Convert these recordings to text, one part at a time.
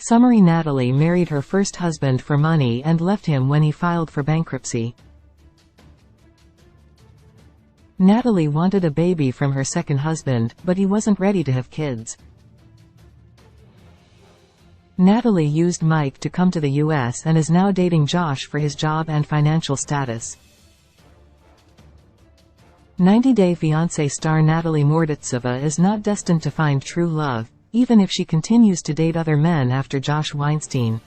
Summary: Natalie married her first husband for money and left him when he filed for bankruptcy. Natalie wanted a baby from her second husband, but he wasn't ready to have kids. Natalie used Mike to come to the US and is now dating Josh for his job and financial status. 90 Day Fiancé star Natalie Mordovtseva is not destined to find true love, even if she continues to date other men after Josh Weinstein.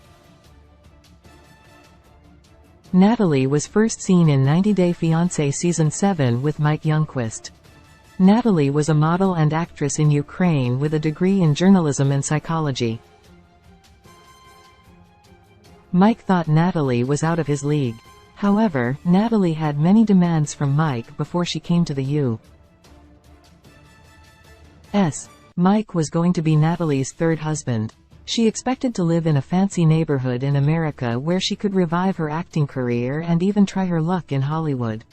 Natalie was first seen in 90 Day Fiancé Season 7 with Mike Youngquist. Natalie was a model and actress in Ukraine with a degree in journalism and psychology. Mike thought Natalie was out of his league. However, Natalie had many demands from Mike before she came to the U.S. Mike was going to be Natalie's third husband. She expected to live in a fancy neighborhood in America where she could revive her acting career and even try her luck in Hollywood.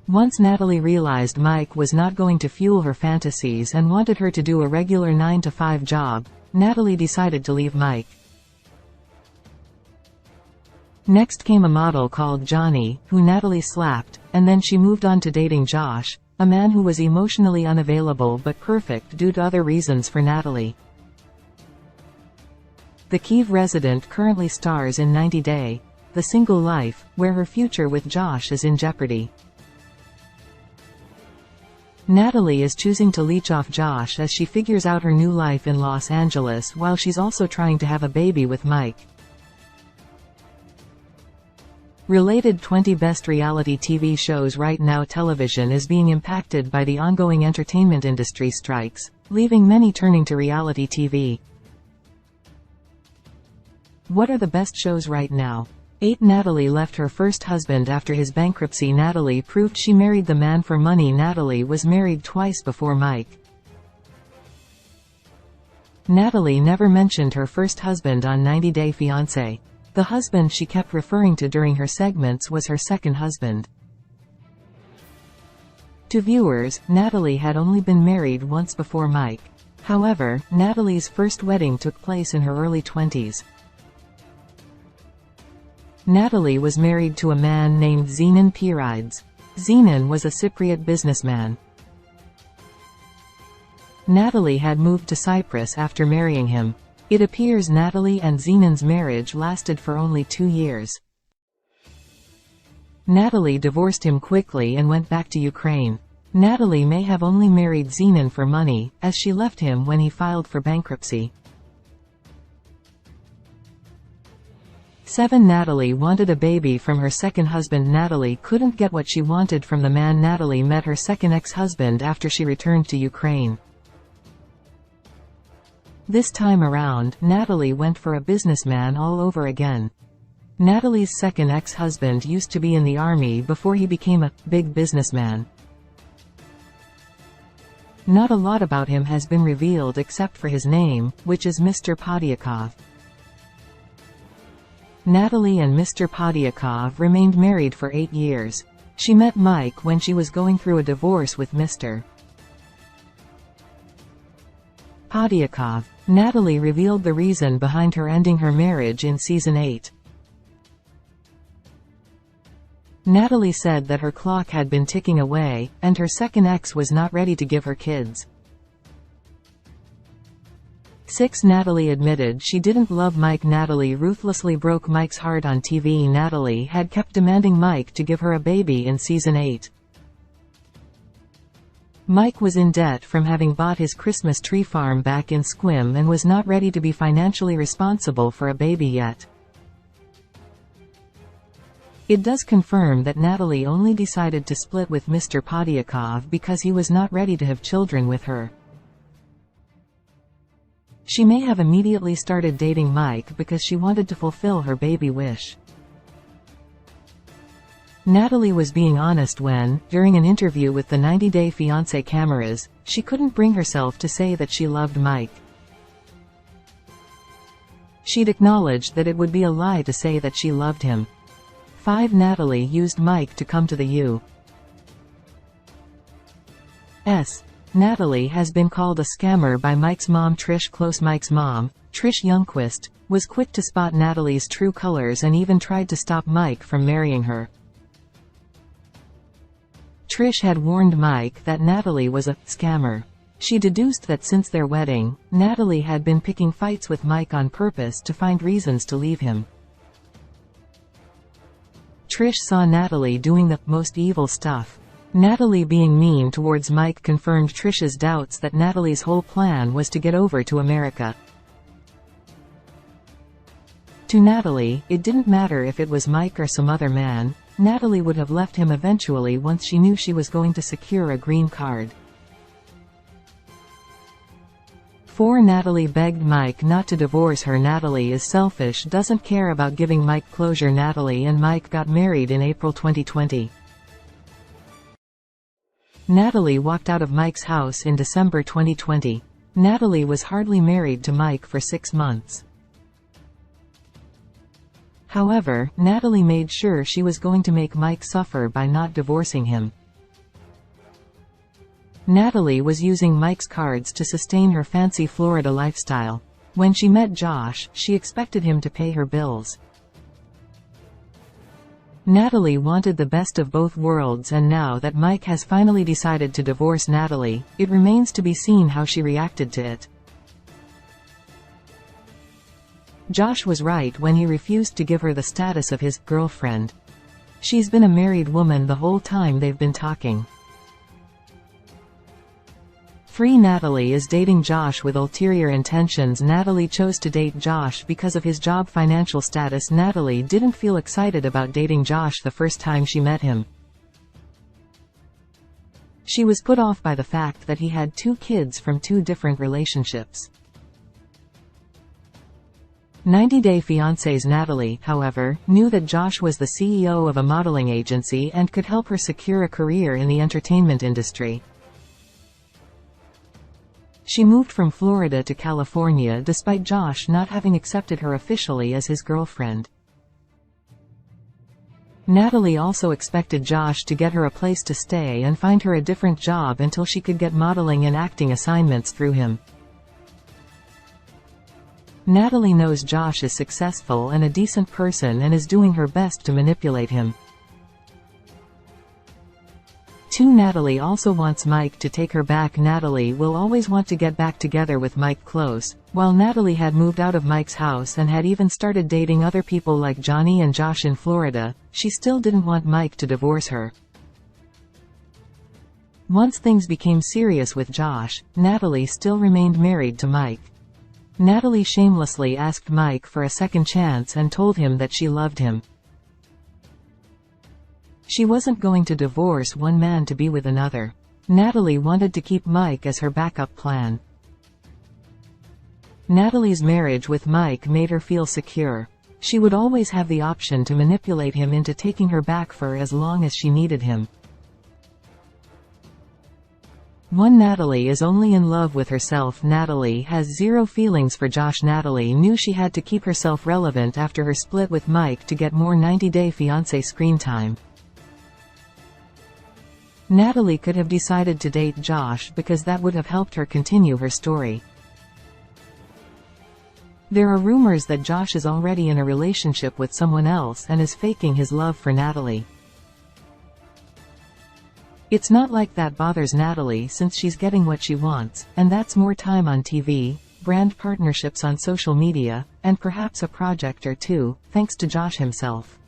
Once Natalie realized Mike was not going to fuel her fantasies and wanted her to do a regular 9-to-5 job, Natalie decided to leave Mike. Next came a model called Johnny, who Natalie slapped, and then she moved on to dating Josh, a man who was emotionally unavailable but perfect due to other reasons for Natalie. The Kyiv resident currently stars in 90 Day, The Single Life, where her future with Josh is in jeopardy. Natalie is choosing to leech off Josh as she figures out her new life in Los Angeles while she's also trying to have a baby with Mike. Related 20 Best Reality TV Shows right now. Television is being impacted by the ongoing entertainment industry strikes, leaving many turning to reality TV. What are the best shows right now? 8. Natalie left her first husband after his bankruptcy. Natalie proved she married the man for money. Natalie was married twice before Mike. Natalie never mentioned her first husband on 90 Day Fiancé. The husband she kept referring to during her segments was her second husband. To viewers, Natalie had only been married once before Mike. However, Natalie's first wedding took place in her early 20s. Natalie was married to a man named Zenon Pirides. Zenon was a Cypriot businessman. Natalie had moved to Cyprus after marrying him. It appears Natalie and Zenon's marriage lasted for only 2 years. Natalie divorced him quickly and went back to Ukraine. Natalie may have only married Zenon for money, as she left him when he filed for bankruptcy. 7. Natalie wanted a baby from her second husband. Natalie couldn't get what she wanted from the man. Natalie met her second ex-husband after she returned to Ukraine. This time around, Natalie went for a businessman all over again. Natalie's second ex-husband used to be in the army before he became a big businessman. Not a lot about him has been revealed except for his name, which is Mr. Podyakov. Natalie and Mr. Podyakov remained married for 8 years. She met Mike when she was going through a divorce with Mr. Podyakov. Natalie revealed the reason behind her ending her marriage in Season 8. Natalie said that her clock had been ticking away, and her second ex was not ready to give her kids. 6. Natalie admitted she didn't love Mike. Natalie ruthlessly broke Mike's heart on TV. Natalie had kept demanding Mike to give her a baby in Season 8. Mike was in debt from having bought his Christmas tree farm back in Sequim and was not ready to be financially responsible for a baby yet. It does confirm that Natalie only decided to split with Mr. Podyakov because he was not ready to have children with her. She may have immediately started dating Mike because she wanted to fulfill her baby wish. Natalie was being honest when, during an interview with the 90 Day Fiancé cameras, she couldn't bring herself to say that she loved Mike. She'd acknowledged that it would be a lie to say that she loved him. 5. Natalie used Mike to come to the U.S. Natalie has been called a scammer by Mike's mom. Trish Close. Mike's mom, Trish Youngquist, was quick to spot Natalie's true colors and even tried to stop Mike from marrying her. Trish had warned Mike that Natalie was a scammer. She deduced that since their wedding, Natalie had been picking fights with Mike on purpose to find reasons to leave him. Trish saw Natalie doing the most evil stuff. Natalie being mean towards Mike confirmed Trish's doubts that Natalie's whole plan was to get over to America. To Natalie, it didn't matter if it was Mike or some other man. Natalie would have left him eventually once she knew she was going to secure a green card. 4. Natalie begged Mike not to divorce her. Natalie is selfish, doesn't care about giving Mike closure. Natalie and Mike got married in April 2020. Natalie walked out of Mike's house in December 2020. Natalie was hardly married to Mike for 6 months. However, Natalie made sure she was going to make Mike suffer by not divorcing him. Natalie was using Mike's cards to sustain her fancy Florida lifestyle. When she met Josh, she expected him to pay her bills. Natalie wanted the best of both worlds, and now that Mike has finally decided to divorce Natalie, it remains to be seen how she reacted to it. Josh was right when he refused to give her the status of his girlfriend. She's been a married woman the whole time they've been talking. Free. Natalie is dating Josh with ulterior intentions. Natalie chose to date Josh because of his job financial status. Natalie didn't feel excited about dating Josh the first time she met him. She was put off by the fact that he had 2 kids from 2 different relationships. 90 Day Fiancé's Natalie, however, knew that Josh was the CEO of a modeling agency and could help her secure a career in the entertainment industry. She moved from Florida to California despite Josh not having accepted her officially as his girlfriend. Natalie also expected Josh to get her a place to stay and find her a different job until she could get modeling and acting assignments through him. Natalie knows Josh is successful and a decent person and is doing her best to manipulate him. 2. Natalie also wants Mike to take her back. Natalie will always want to get back together with Mike close. While Natalie had moved out of Mike's house and had even started dating other people like Johnny and Josh in Florida, she still didn't want Mike to divorce her. Once things became serious with Josh, Natalie still remained married to Mike. Natalie shamelessly asked Mike for a second chance and told him that she loved him. She wasn't going to divorce one man to be with another. Natalie wanted to keep Mike as her backup plan. Natalie's marriage with Mike made her feel secure. She would always have the option to manipulate him into taking her back for as long as she needed him. 1. Natalie is only in love with herself. Natalie has zero feelings for Josh. Natalie knew she had to keep herself relevant after her split with Mike to get more 90 Day Fiancé screen time. Natalie could have decided to date Josh because that would have helped her continue her story. There are rumors that Josh is already in a relationship with someone else and is faking his love for Natalie. It's not like that bothers Natalie since she's getting what she wants, and that's more time on TV, brand partnerships on social media, and perhaps a project or 2, thanks to Josh himself.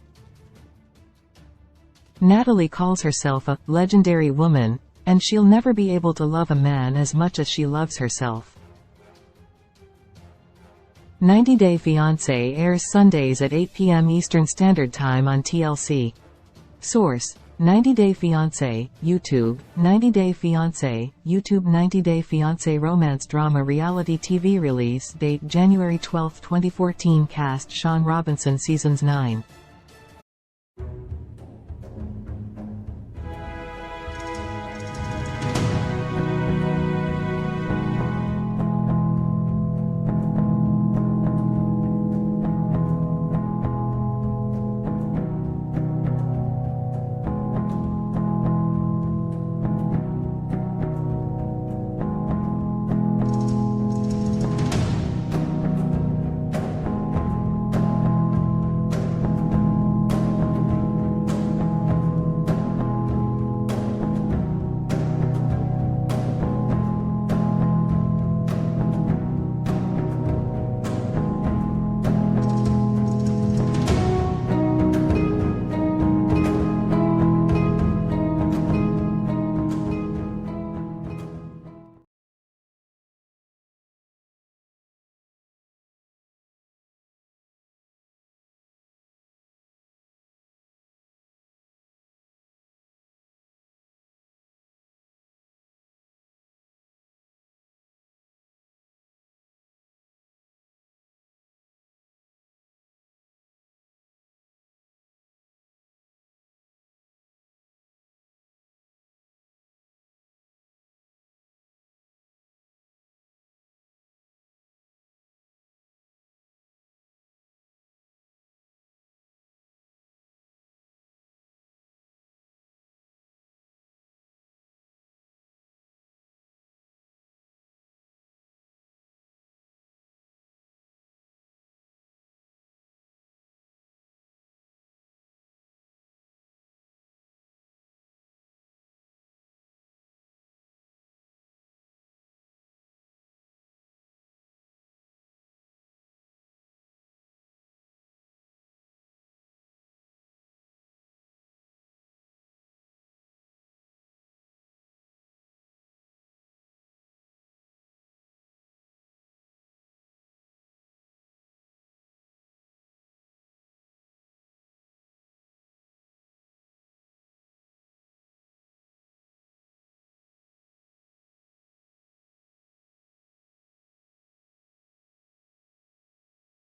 Natalie calls herself a legendary woman, and she'll never be able to love a man as much as she loves herself. 90 Day Fiancé airs Sundays at 8 p.m. Eastern Standard Time on TLC. Source: 90 Day Fiancé, YouTube. 90 Day Fiancé, YouTube. 90 Day Fiancé romance drama reality TV. Release date January 12, 2014. Cast: Sean Robinson. Seasons 9.